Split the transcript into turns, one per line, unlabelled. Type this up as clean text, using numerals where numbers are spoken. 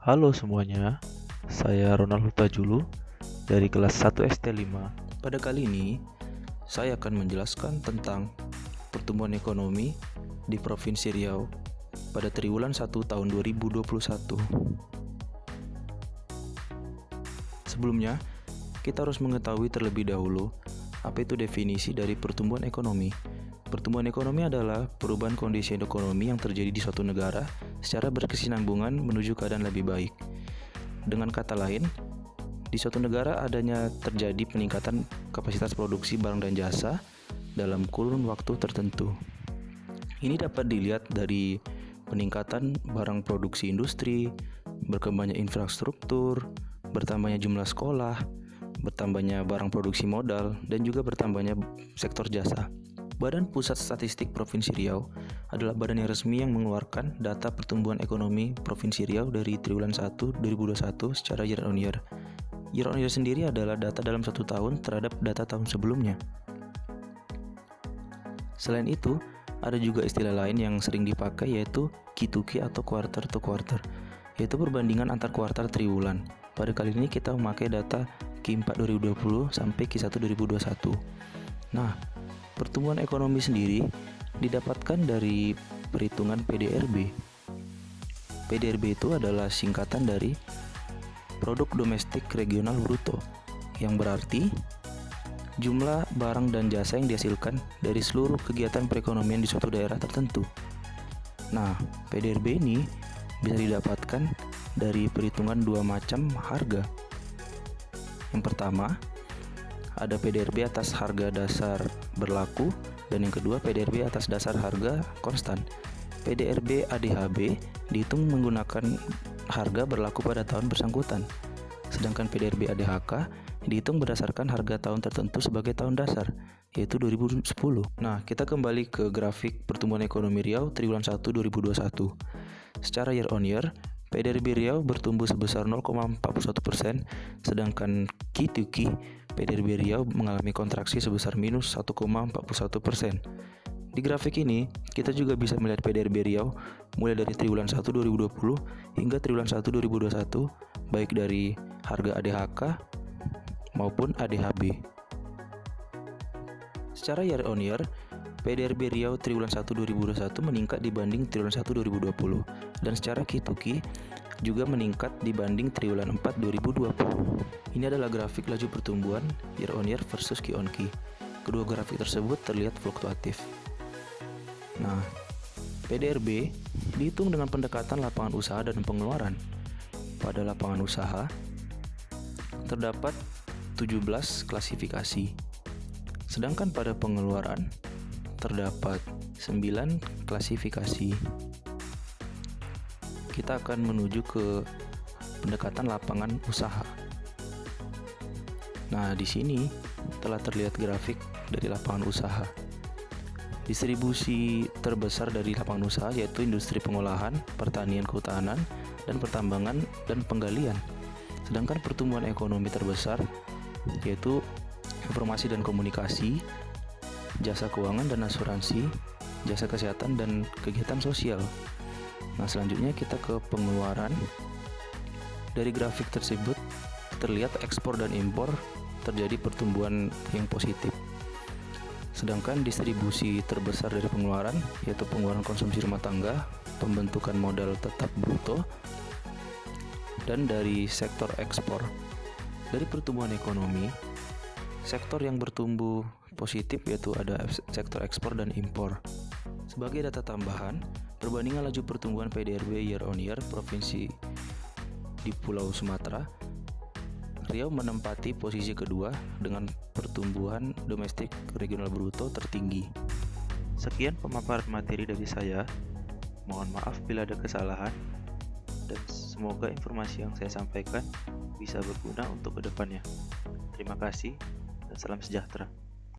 Halo semuanya, saya Ronald Hutajulu dari kelas 1 ST5.
Pada kali ini, saya akan menjelaskan tentang pertumbuhan ekonomi di Provinsi Riau pada triwulan 1 tahun 2021. Sebelumnya, kita harus mengetahui terlebih dahulu apa itu definisi dari pertumbuhan ekonomi. Pertumbuhan ekonomi adalah perubahan kondisi ekonomi yang terjadi di suatu negara secara berkesinambungan menuju keadaan lebih baik. Dengan kata lain, di suatu negara adanya terjadi peningkatan kapasitas produksi barang dan jasa dalam kurun waktu tertentu. Ini dapat dilihat dari peningkatan barang produksi industri, berkembangnya infrastruktur, bertambahnya jumlah sekolah, bertambahnya barang produksi modal, dan juga bertambahnya sektor jasa. Badan Pusat Statistik Provinsi Riau adalah badan yang resmi yang mengeluarkan data pertumbuhan ekonomi Provinsi Riau dari triwulan 1 2021 secara year on year. Year on year sendiri adalah data dalam satu tahun terhadap data tahun sebelumnya. Selain itu, ada juga istilah lain yang sering dipakai yaitu Q2Q atau quarter to quarter, yaitu perbandingan antar kuartal triwulan. Pada kali ini kita memakai data Q4 2020 sampai Q1 2021. Nah, pertumbuhan ekonomi sendiri didapatkan dari perhitungan PDRB. PDRB itu adalah singkatan dari Produk Domestik Regional Bruto, yang berarti jumlah barang dan jasa yang dihasilkan dari seluruh kegiatan perekonomian di suatu daerah tertentu. Nah, PDRB ini bisa didapatkan dari perhitungan dua macam harga. Yang pertama, ada PDRB atas harga dasar berlaku, dan yang kedua PDRB atas dasar harga konstan. PDRB ADHB dihitung menggunakan harga berlaku pada tahun bersangkutan, sedangkan PDRB ADHK dihitung berdasarkan harga tahun tertentu sebagai tahun dasar, yaitu 2010. Nah, kita kembali ke grafik pertumbuhan ekonomi Riau triwulan 1 2021. Secara year on year, PDRB Riau bertumbuh sebesar 0,41%, sedangkan Q2Q PDRB Riau mengalami kontraksi sebesar minus 1,41%. Di grafik ini, kita juga bisa melihat PDRB Riau mulai dari triwulan 1 2020 hingga triwulan 1 2021, baik dari harga ADHK maupun ADHB. Secara year on year, PDRB Riau triwulan 1 2021 meningkat dibanding triwulan 1 2020, dan secara Q2Q juga meningkat dibanding triwulan 4 2020. Ini adalah grafik laju pertumbuhan year on year versus Q on Q. Kedua grafik tersebut terlihat fluktuatif. Nah, PDRB dihitung dengan pendekatan lapangan usaha dan pengeluaran. Pada lapangan usaha terdapat 17 klasifikasi, sedangkan pada pengeluaran terdapat 9 klasifikasi. Kita akan menuju ke pendekatan lapangan usaha. Nah, di sini telah terlihat grafik dari lapangan usaha. Distribusi terbesar dari lapangan usaha yaitu industri pengolahan, pertanian kehutanan, dan pertambangan dan penggalian. Sedangkan pertumbuhan ekonomi terbesar yaitu informasi dan komunikasi, jasa keuangan dan asuransi, jasa kesehatan dan kegiatan sosial. Nah, selanjutnya kita ke pengeluaran. Dari grafik tersebut terlihat ekspor dan impor terjadi pertumbuhan yang positif. Sedangkan distribusi terbesar dari pengeluaran yaitu pengeluaran konsumsi rumah tangga, pembentukan modal tetap bruto, dan dari sektor ekspor. Dari pertumbuhan ekonomi, sektor yang bertumbuh positif yaitu ada sektor ekspor dan impor. Sebagai data tambahan, perbandingan laju pertumbuhan PDRB year on year provinsi di Pulau Sumatera, Riau menempati posisi kedua dengan pertumbuhan domestik regional bruto tertinggi.
Sekian pemaparan materi dari saya. Mohon maaf bila ada kesalahan, dan semoga informasi yang saya sampaikan bisa berguna untuk kedepannya. Terima kasih dan salam sejahtera.